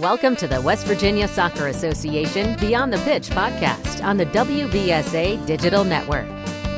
Welcome to the West Virginia Soccer Association Beyond the Pitch podcast on the WVSA Digital Network.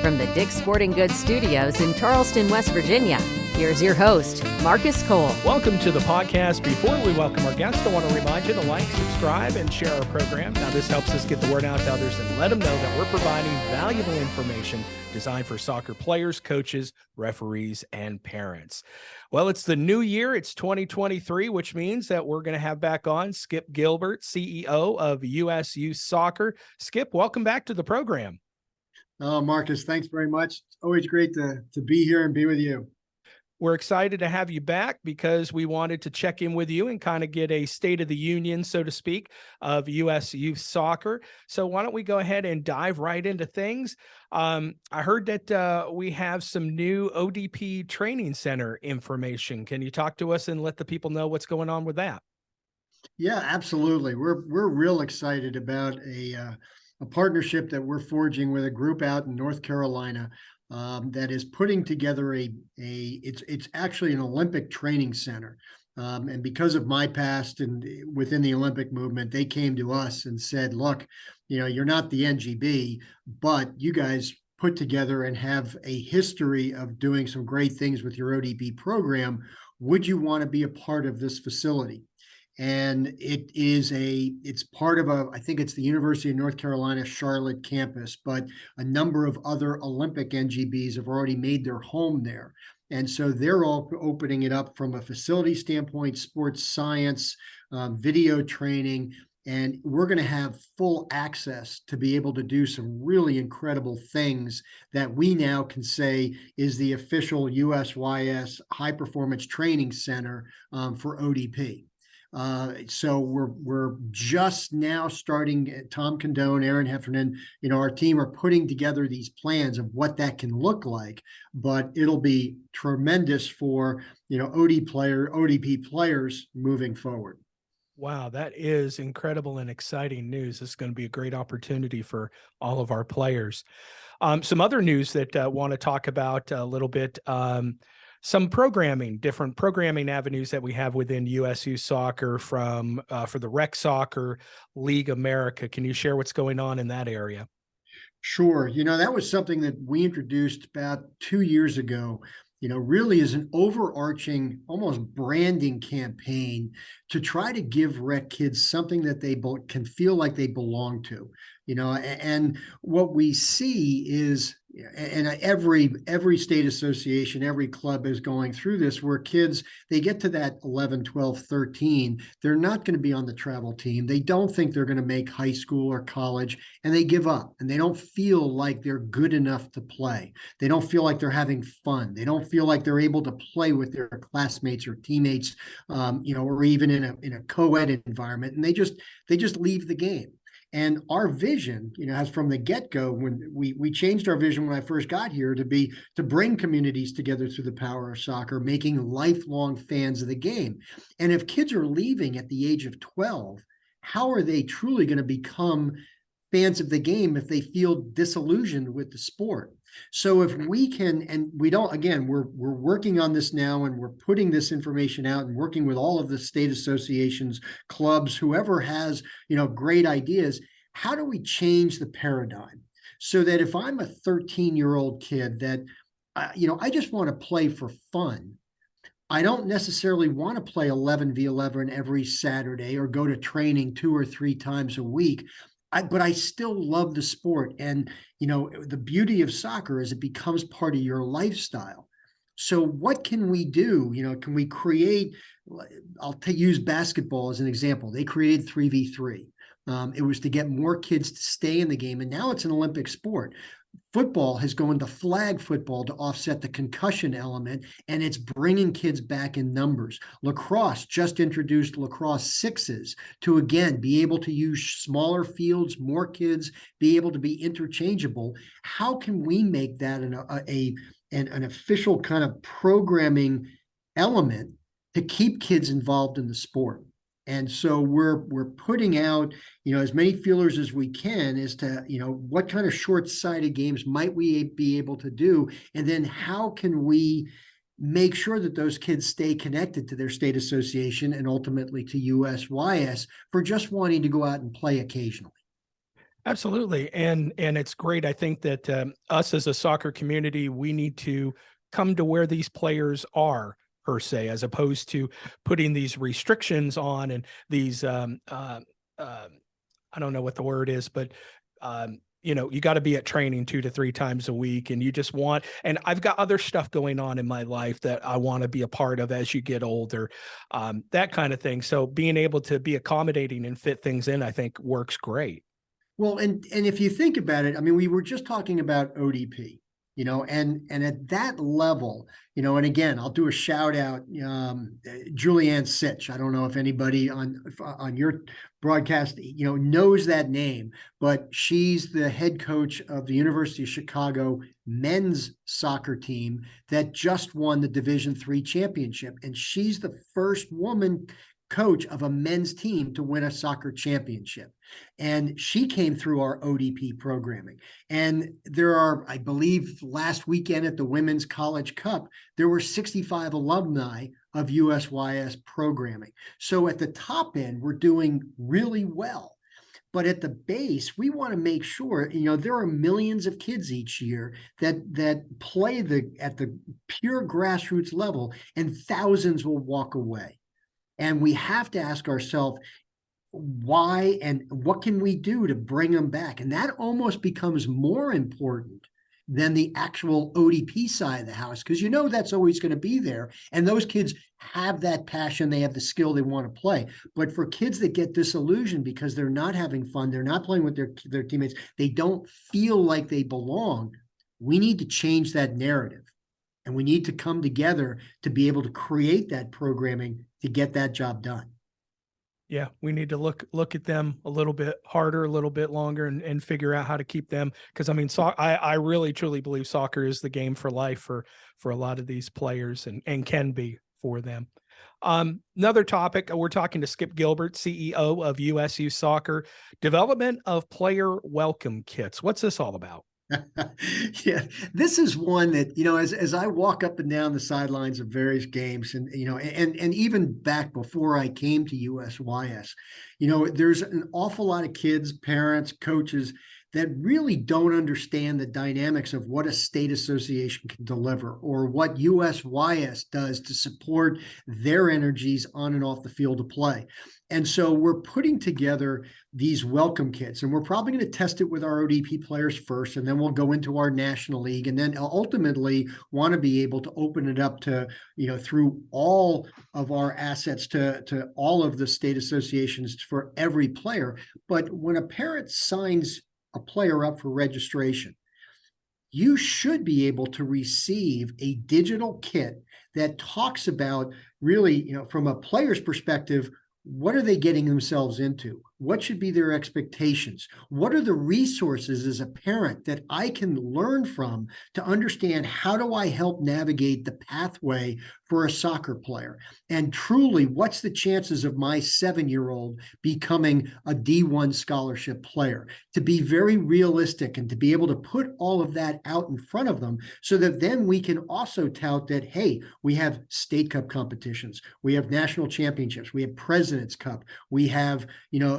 From the Dick's Sporting Goods Studios in Charleston, West Virginia, here's your host, Marcus Cole. Welcome to the podcast. Before we welcome our guests, I want to remind you to like, subscribe, and share our program. Now, this helps us get the word out to others and let them know that we're providing valuable information designed for soccer players, coaches, referees, and parents. Well, it's the new year. It's 2023, which means that we're going to have back on Skip Gilbert, CEO of US Youth Soccer. Skip, welcome back to the program. Oh, Marcus, thanks very much. It's always great to be here and be with you. We're excited to have you back because we wanted to check in with you and kind of get a state of the union, so to speak, of US Youth Soccer. So why don't we go ahead and dive right into things? I heard that we have some new ODP training center information. Can you talk to us and let the people know what's going on with that? Yeah, absolutely. We're real excited about a partnership that we're forging with a group out in North Carolina that is putting together it's actually an Olympic training center. And because of my past and within the Olympic movement, they came to us and said, look, you're not the NGB, but you guys put together and have a history of doing some great things with your ODP program. Would you want to be a part of this facility? And it's part of I think it's the University of North Carolina, Charlotte campus, but a number of other Olympic NGBs have already made their home there. And so they're all opening it up from a facility standpoint, sports science, video training, and we're going to have full access to be able to do some really incredible things that we now can say is the official USYS High Performance Training Center for ODP. So we're just now starting. Tom Condone, Aaron Heffernan, our team are putting together these plans of what that can look like. But it'll be tremendous for ODP players moving forward. Wow, that is incredible and exciting news. This is going to be a great opportunity for all of our players. Some other news that I want to talk about a little bit. Some different programming avenues that we have within USU Soccer for the Rec Soccer League America. Can you share what's going on in that area? Sure. That was something that we introduced about 2 years ago, really is an overarching, almost branding campaign to try to give rec kids something that they can feel like they belong to, and what we see is, and every state association, every club is going through this, where kids, they get to that 11, 12, 13, they're not going to be on the travel team. They don't think they're going to make high school or college, and they give up, and they don't feel like they're good enough to play. They don't feel like they're having fun. They don't feel like they're able to play with their classmates or teammates, or even in a co-ed environment, and they just leave the game. And our vision, as from the get-go, when we changed our vision when I first got here to bring communities together through the power of soccer, making lifelong fans of the game. And if kids are leaving at the age of 12, how are they truly going to become fans of the game if they feel disillusioned with the sport? So if we can, and we don't, again, we're working on this now, and we're putting this information out and working with all of the state associations, clubs, whoever has, great ideas. How do we change the paradigm so that if I'm a 13-year-old kid that, I just want to play for fun, I don't necessarily want to play 11v11 every Saturday or go to training 2 or 3 times a week. But I still love the sport. And, the beauty of soccer is it becomes part of your lifestyle. So what can we do? Can we create, use basketball as an example. They created 3v3. It was to get more kids to stay in the game. And now it's an Olympic sport. Football has gone to flag football to offset the concussion element, and it's bringing kids back in numbers. Lacrosse just introduced lacrosse sixes to, again, be able to use smaller fields, more kids, be able to be interchangeable. How can we make that an official kind of programming element to keep kids involved in the sport? And so we're putting out, as many feelers as we can as to, what kind of short-sighted games might we be able to do? And then how can we make sure that those kids stay connected to their state association and ultimately to USYS for just wanting to go out and play occasionally. Absolutely. And it's great. I think that us as a soccer community, we need to come to where these players are, per se, as opposed to putting these restrictions on and these I don't know what the word is, but you got to be at training 2 to 3 times a week, and you just want, and I've got other stuff going on in my life that I want to be a part of as you get older, that kind of thing. So being able to be accommodating and fit things in, I think works great. Well, and if you think about it, I mean, we were just talking about ODP, and at that level, and again, I'll do a shout out, Julianne Sitch. I don't know if anybody on your broadcast, knows that name, but she's the head coach of the University of Chicago men's soccer team that just won the Division III championship, and she's the first woman coach of a men's team to win a soccer championship. And she came through our ODP programming. And there are, I believe, last weekend at the Women's College Cup, there were 65 alumni of USYS programming. So at the top end, we're doing really well. But at the base, we want to make sure, there are millions of kids each year that play at the pure grassroots level, and thousands will walk away. And we have to ask ourselves why and what can we do to bring them back? And that almost becomes more important than the actual ODP side of the house, because that's always going to be there. And those kids have that passion, they have the skill, they want to play. But for kids that get disillusioned because they're not having fun, they're not playing with their teammates, they don't feel like they belong, we need to change that narrative. And we need to come together to be able to create that programming to get that job done. Yeah, we need to look at them a little bit harder, a little bit longer, and figure out how to keep them. Because I mean, I really truly believe soccer is the game for life for a lot of these players, and can be for them. Another topic, we're talking to Skip Gilbert, CEO of USU Soccer, development of player welcome kits. What's this all about? Yeah, this is one that, as I walk up and down the sidelines of various games, and and even back before I came to USYS, there's an awful lot of kids, parents, coaches that really don't understand the dynamics of what a state association can deliver, or what USYS does to support their energies on and off the field of play. And so we're putting together these welcome kits, and we're probably going to test it with our ODP players first, and then we'll go into our national league, and then ultimately want to be able to open it up to, through all of our assets to all of the state associations for every player. But when a parent signs a player up for registration, you should be able to receive a digital kit that talks about really, from a player's perspective, what are they getting themselves into? What should be their expectations? What are the resources as a parent that I can learn from to understand how do I help navigate the pathway for a soccer player? And truly, what's the chances of my 7-year-old becoming a D1 scholarship player? To be very realistic and to be able to put all of that out in front of them, so that then we can also tout that, hey, we have state cup competitions, we have national championships, we have President's Cup, we have,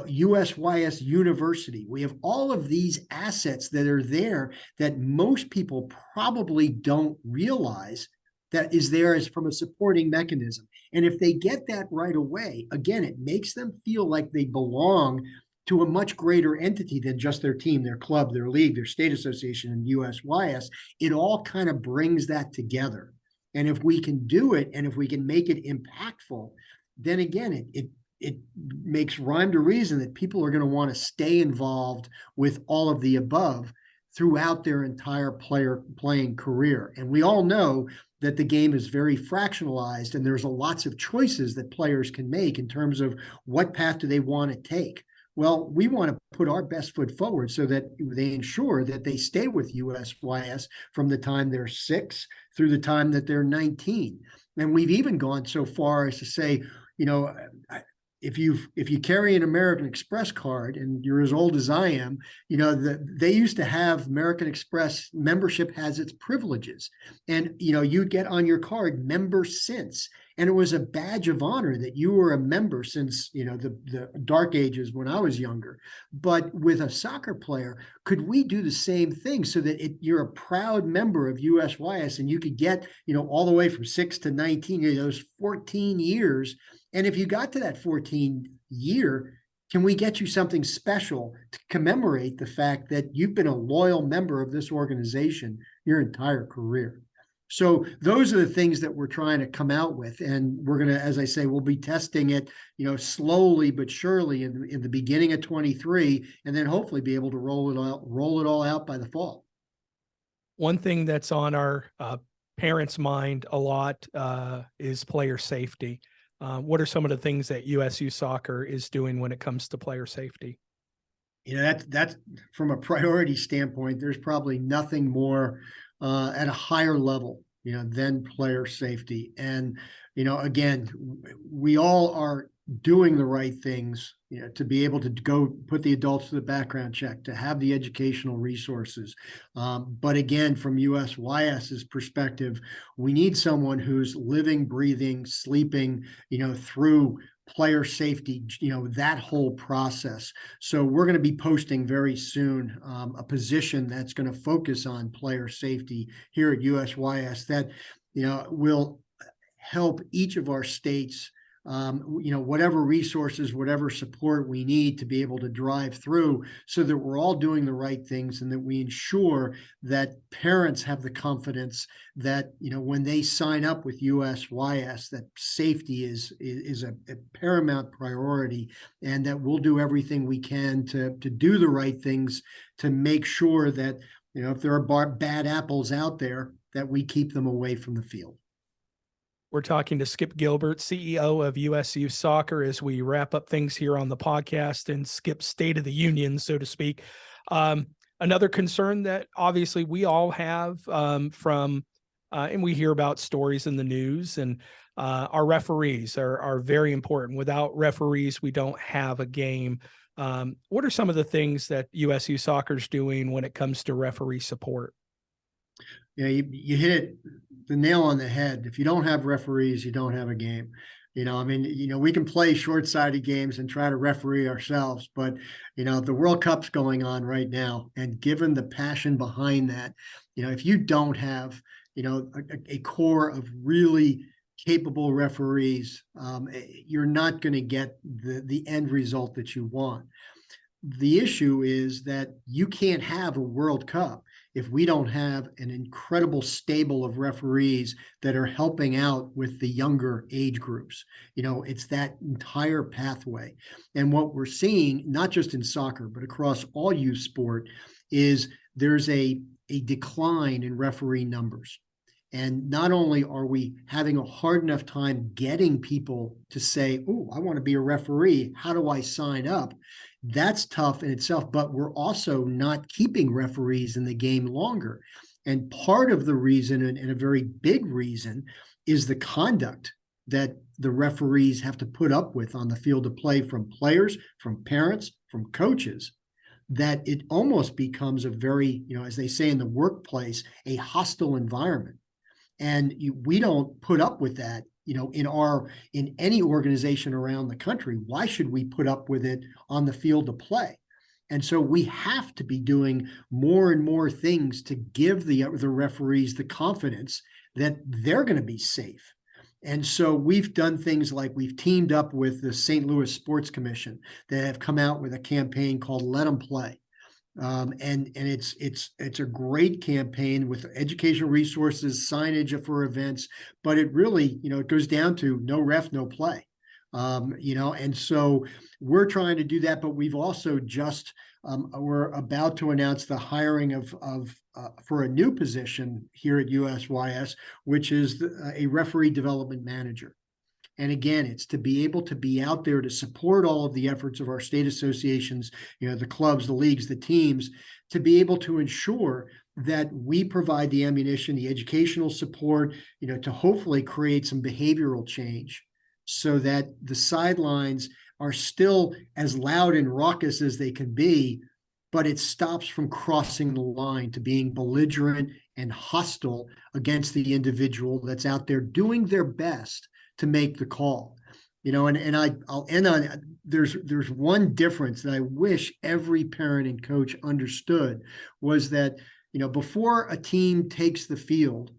USYS University. We have all of these assets that are there that most people probably don't realize that is there as from a supporting mechanism. And if they get that right away, again, it makes them feel like they belong to a much greater entity than just their team, their club, their league, their state association, and USYS. It all kind of brings that together. And if we can do it, and if we can make it impactful, then again, it makes rhyme to reason that people are going to want to stay involved with all of the above throughout their entire playing career. And we all know that the game is very fractionalized, and there's lots of choices that players can make in terms of what path do they want to take. Well, we want to put our best foot forward so that they ensure that they stay with USYS from the time they're 6 through the time that they're 19. And we've even gone so far as to say, if you carry an American Express card and you're as old as I am, they used to have American Express membership has its privileges, and you'd get on your card member since, and it was a badge of honor that you were a member since the dark ages when I was younger. But with a soccer player, could we do the same thing so that you're a proud member of USYS and you could get all the way from 6 to 19, those 14 years. And if you got to that 14 year, can we get you something special to commemorate the fact that you've been a loyal member of this organization your entire career? So those are the things that we're trying to come out with. And we're going to, as I say, we'll be testing it, slowly but surely in the beginning of 23, and then hopefully be able to roll it all out by the fall. One thing that's on our parents' mind a lot is player safety. What are some of the things that USU Soccer is doing when it comes to player safety? That's from a priority standpoint, there's probably nothing more at a higher level, than player safety. And, again, we all are doing the right things, to be able to go put the adults to the background check, to have the educational resources. But again, from USYS's perspective, we need someone who's living, breathing, sleeping, through player safety, that whole process. So we're going to be posting very soon a position that's going to focus on player safety here at USYS that, will help each of our states, whatever resources, whatever support we need to be able to drive through, so that we're all doing the right things and that we ensure that parents have the confidence that, when they sign up with USYS, that safety is a paramount priority, and that we'll do everything we can to do the right things to make sure that, if there are bad apples out there, that we keep them away from the field. We're talking to Skip Gilbert, CEO of USU Soccer, as we wrap up things here on the podcast and Skip State of the Union, so to speak. Another concern that obviously we all have and we hear about stories in the news, and our referees are very important. Without referees, we don't have a game. What are some of the things that USU Soccer is doing when it comes to referee support? You hit the nail on the head. If you don't have referees, you don't have a game. We can play short-sighted games and try to referee ourselves, but, the World Cup's going on right now. And given the passion behind that, if you don't have, a core of really capable referees, you're not going to get the end result that you want. The issue is that you can't have a World Cup if we don't have an incredible stable of referees that are helping out with the younger age groups. It's that entire pathway. And what we're seeing, not just in soccer, but across all youth sport, is there's a decline in referee numbers. And not only are we having a hard enough time getting people to say, "Oh, I want to be a referee. How do I sign up?" That's tough in itself, but we're also not keeping referees in the game longer. And part of the reason, and a very big reason, is the conduct that the referees have to put up with on the field of play from players, from parents, from coaches, that it almost becomes a very, as they say in the workplace, a hostile environment. And we don't put up with that, in any organization around the country. Why should we put up with it on the field of play? And so we have to be doing more and more things to give the referees the confidence that they're going to be safe. And so we've done things like we've teamed up with the St. Louis Sports Commission that have come out with a campaign called Let Them Play. And it's a great campaign with educational resources, signage for events, but it really, it goes down to no ref, no play. And so we're trying to do that, but we've also just, we're about to announce the hiring for a new position here at USYS, which is a referee development manager. And again, it's to be able to be out there to support all of the efforts of our state associations, the clubs, the leagues, the teams, to be able to ensure that we provide the ammunition, the educational support, to hopefully create some behavioral change so that the sidelines are still as loud and raucous as they can be, but it stops from crossing the line to being belligerent and hostile against the individual that's out there doing their best to make the call. I'll end on, there's one difference that I wish every parent and coach understood, was that, before a team takes the field,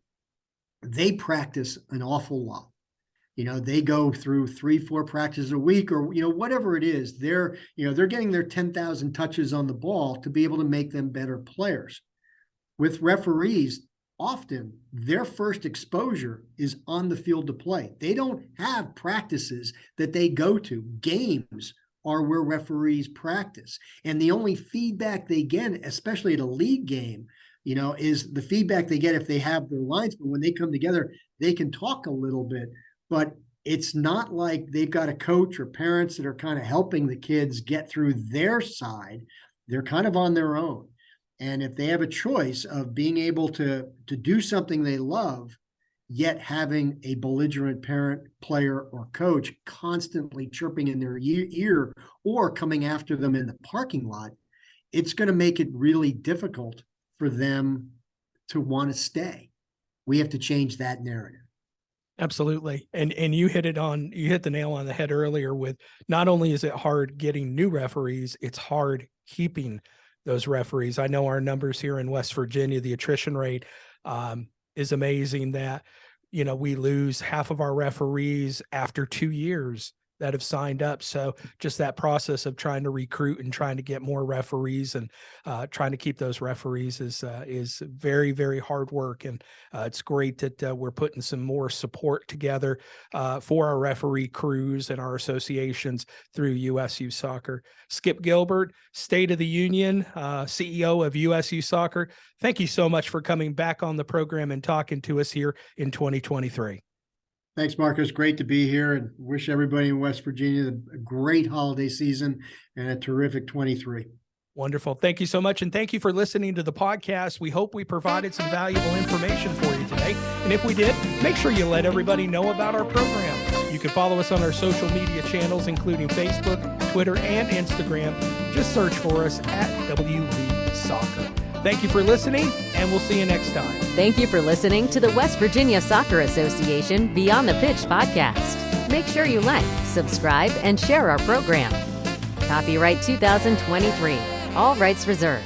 they practice an awful lot. They go through 3-4 practices a week, or, whatever it is. They're getting their 10,000 touches on the ball to be able to make them better players. With referees, often their first exposure is on the field to play. They don't have practices that they go to. Games are where referees practice. And the only feedback they get, especially at a league game, is the feedback they get if they have their linesmen. When they come together, they can talk a little bit, but it's not like they've got a coach or parents that are kind of helping the kids get through their side. They're kind of on their own. And if they have a choice of being able to do something they love, yet having a belligerent parent, player, or coach constantly chirping in their ear or coming after them in the parking lot, it's going to make it really difficult for them to want to stay. We have to change that narrative. Absolutely. And you hit the nail on the head earlier with, not only is it hard getting new referees, it's hard keeping those referees. I know our numbers here in West Virginia, the attrition rate is amazing, that, we lose half of our referees after 2 years that have signed up. So just that process of trying to recruit and trying to get more referees and trying to keep those referees is very, very hard work. And it's great that we're putting some more support together for our referee crews and our associations through USU Soccer. Skip Gilbert, State of the Union, CEO of USU Soccer, thank you so much for coming back on the program and talking to us here in 2023. Thanks, Marcus. Great to be here, and wish everybody in West Virginia a great holiday season and a terrific 23. Wonderful. Thank you so much. And thank you for listening to the podcast. We hope we provided some valuable information for you today. And if we did, make sure you let everybody know about our program. You can follow us on our social media channels, including Facebook, Twitter, and Instagram. Just search for us at WV Soccer. Thank you for listening, and we'll see you next time. Thank you for listening to the West Virginia Soccer Association Beyond the Pitch podcast. Make sure you like, subscribe, and share our program. Copyright 2023. All rights reserved.